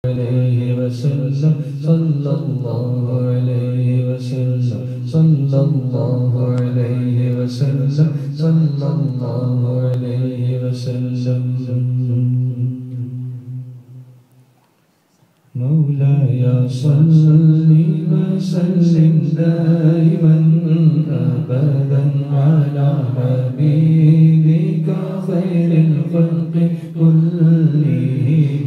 عليه وسلم صلى الله عليه وسلم صلى الله عليه وسلم صلى الله عليه وسلم مولاي صل وسلم دائما أبدا على حبيبك خير الخلق كلهم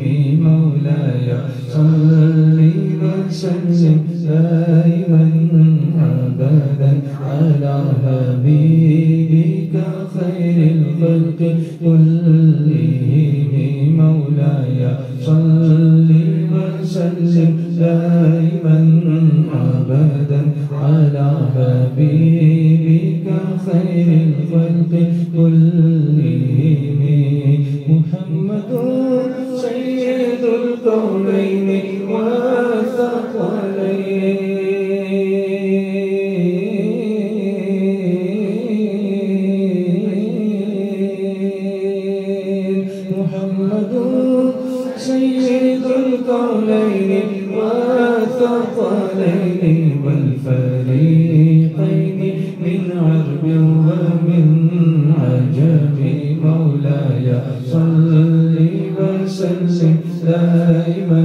مولاي صل وسلم دائما أبدا على حبيبك خير الخلق كلهم مولاي صل وسلم دائما أبدا على حبيبك خير الخلق كلهم محمد سيد الكونين والثقلين محمد سيد الكونين والثقلين والفريقين من عرب ومن عجم مولاي صل وسلم دائما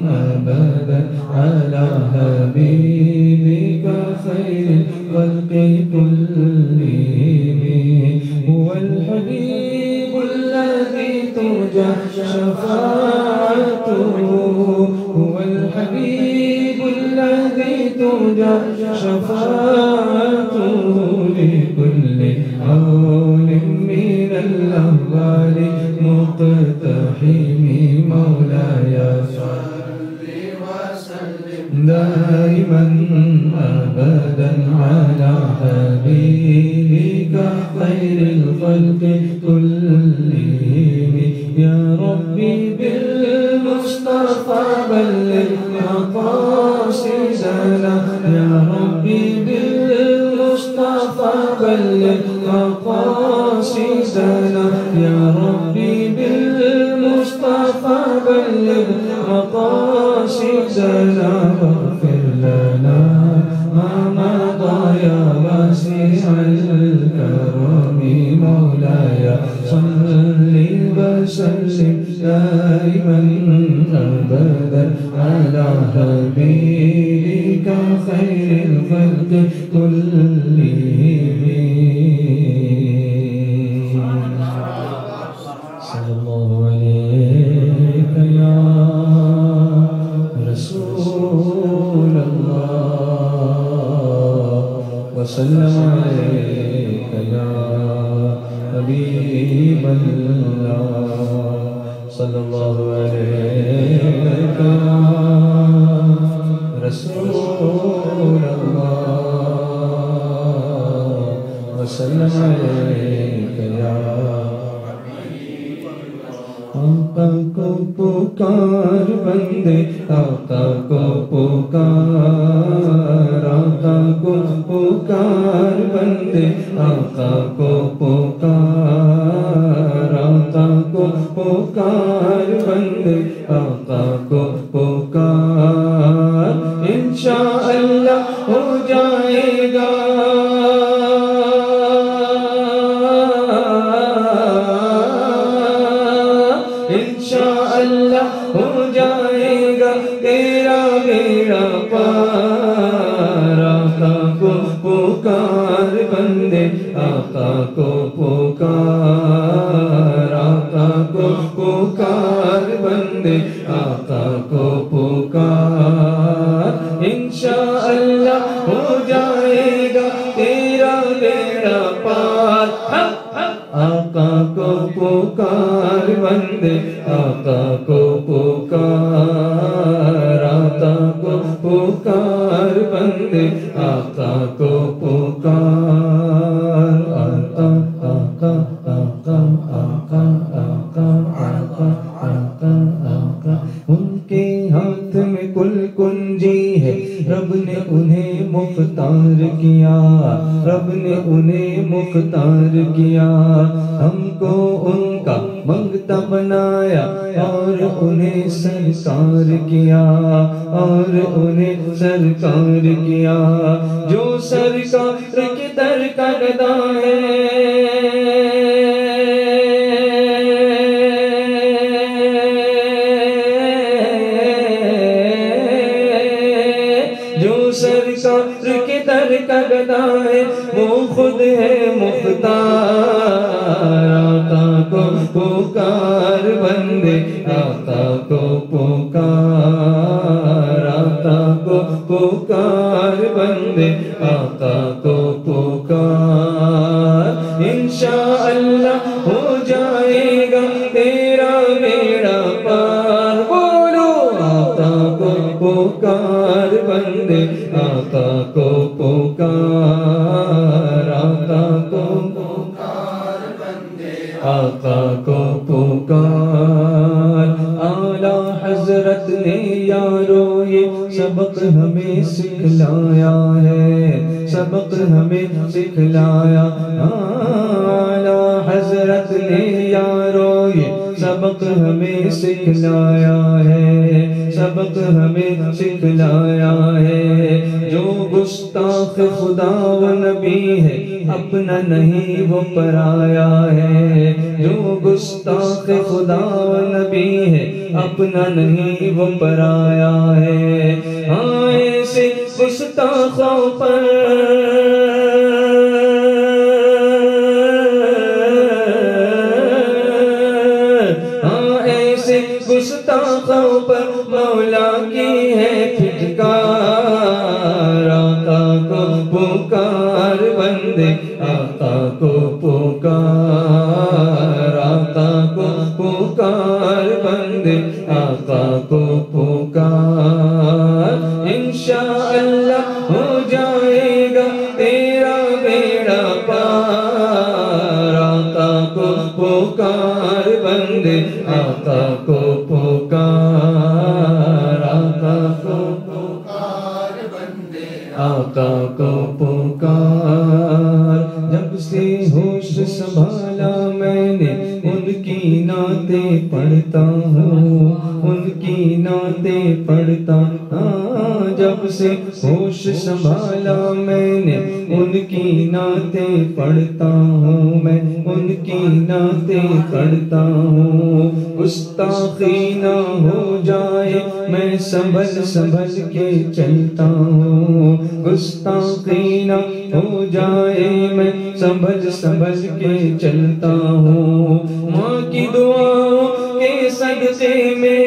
أبدا على حبيبك خير الخلق كلهم هو الحبيب الذي ترجى شفاعته هو الحبيب الذي ترجى شفاعته لكل هول من الأهوال مقتحم مولاي صل وسلم دائما أبدا على حبيبك خير الخلق كلهم يا ربي بالمصطفى بلغ مقاصدنا يا ربي بالمصطفى بلغ مقاصدنا يا ربي بالمصطفى بلغ مقاصدنا واغفر لنا ما مضى يا واسع الكرم مولاي صل وسلم دائما أبدا على حبيبك خير الخلق كلهم صلى الله عليك يا رسول الله وسلم عليك يا حبيب الله صلى الله عليك يا رسول الله وسلم عليك يا آقا کو پکار بندے آقا کو پکار آقا کو پکار بندے آقا کو پکار آقا کو پکار بندے آقا کو پکار انشاءاللہ ہو جائے گا انشاءاللہ ہو جائے گا تیرا میرا پار آقا کو پکار بندے آقا کو پکار آقا کو پکار بندے آقا کو پکار انشاءاللہ ہو جائے گا تیرا میرا پار آقا کو پکار بندے آقا کو پکار آقا کو پکار بندے آقا کو پکار آقا آقا آقا آقا آقا آقا آقا آقا کے ہاتھ میں کل کنجی ہے، رب نے انہیں مختار کیا، رب نے انہیں مختار کیا، ہم کو ان کا منگتا بنایا اور انہیں سرکار کیا، اور انہیں سرکار کیا، جو سرکار کے در کا گدا ہے، جو سرکار کے در کا گدا ہے، وہ خود ہے مختار، آقا کو پکار بندے، آقا کو پکار، آقا کو پکار بندے، آقا کو پکار، انشاءاللہ ہو جائے گا تیرا بیڑا پار، بولو آقا کو پکار بندے، آقا کو پکار، آقا کو پکار بندے، آقا کو پکار، اعلیٰ حضرت نے یارو یہ سبق ہمیں سکھلایا ہے، سبق ہمیں سکھلایا، اعلیٰ حضرت نے یارو یہ سبق ہمیں سکھلایا ہے، سبق ہمیں سکھلایا ہے، جو گستاخ خدا و نبی ہے اپنا نہیں وہ پرایا ہے، جو گستاخ خدا و نبی ہے اپنا نہیں وہ پرایا ہے، ہاں ایسے گستاخوں پر گستاخوں پر مولا کی ہے پھٹکار، آقا کو پکار بندے، آقا کو پکار، آقا کو پکار بندے، آقا کو پکار، انشاءاللہ ہو جائے گا تیرا بیڑا پار، آقا کو پکار بندے، آقا کو پکار، آقا کو پکار بندے، آقا کو پکار، جب سے ہوش سنبھالا میں نے ان کی نعتیں پڑھتا ہوں، ان کی نعتیں پڑھتا ہوں، جب سے ہوش سنبھالا میں نے ان کی نعتیں پڑھتا ہوں، میں ان کی نعتیں پڑھتا ہوں، گستاخی نہ ہو جائے میں سنبھل سنبھل کے چلتا ہوں، گستاخی نہ ہو جائے میں سنبھل سنبھل کے چلتا ہوں، ماں کی دعاؤں کے صدقے میں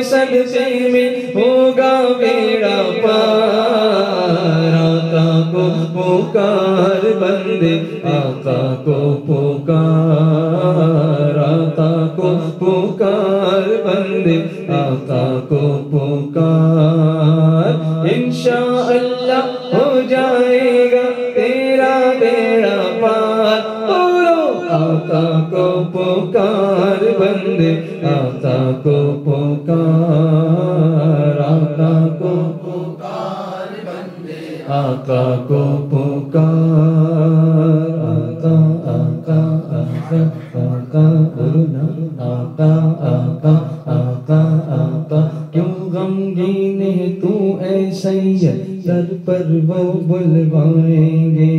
صدقے میں ہوگا بیڑا پار، آقا کو پکار بندے، آقا کو پکار، آقا کو پکار بندے، آقا کو پکار، انشاءاللہ ہو جائے گا تیرا بیڑا پار، بولو آقا کو پکار بندے، آقا کو پکار، آقا کو پکار بندے، آقا کو پکار، آقا آقا آقا آقا بولنا، آقا آقا آقا آقا، کیوں غمگین ہے تو اے سید، در پر وہ بلوائیں گے،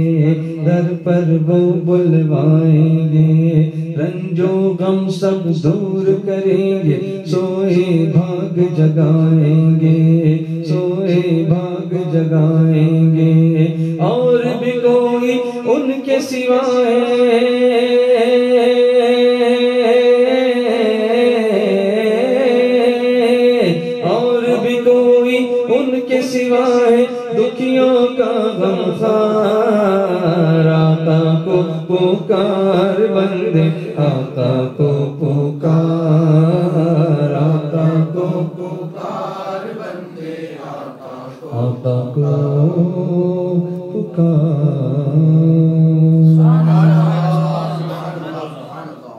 در پر وہ بلوائیں گے، رنج و غم سب دور کریں گے، سوئے بھاگ جگائیں گے، سوئے بھاگ جگائیں گے، اور بھی کوئی ان کے سوا ہے، اور بھی کوئی ان کے سوا ہے، دکھیوں کا غمخوار، آقا کو پکار بندے، آقا کو پکار، آقا کو پکار بندے، آقا کو پکار۔